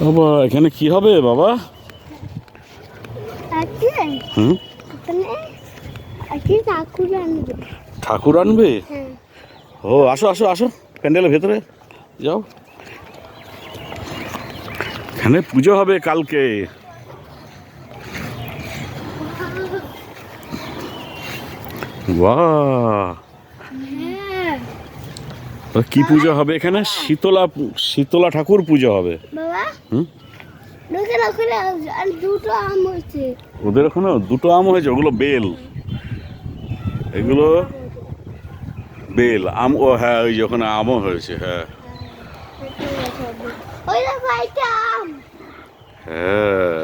বাবা এখানে কি হবে বাবা? হুম, ঠাকুর আনবে? ও আসো আসো আসো, প্যান্ডেলের ভেতরে যাও। এখানে পুজো হবে কালকে। বাহ, কি পুজো হবে এখানে? শীতলা ঠাকুর পুজো হবে। হুম, ওদের ওখানে দুটো আম হয়েছে, ওগুলো বেল। এগুলো বেল আম। ও হ্যাঁ, ওই যে ওখানে আমও হয়েছে। হ্যাঁ হ্যাঁ,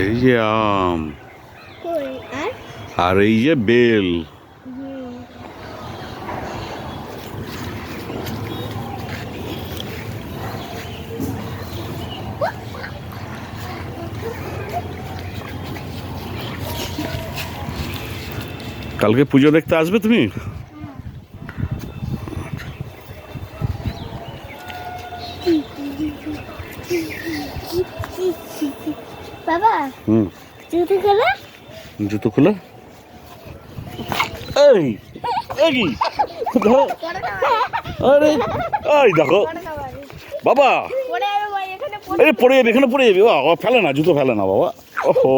এই যে আম আর এই যে বেল। কালকে পুজো দেখতে আসবে তুমি? বাবা জুতো খোলা, জুতো খুলে। এই এই কি? আরে এই দেখো বাবা, এই পড়ে যাবে, এখানে পড়ে যাবে। ও ফেলে না, জুতো ফেলে না বাবা। ওহো,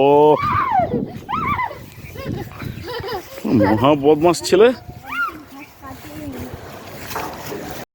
মহা বদমাস ছেলে।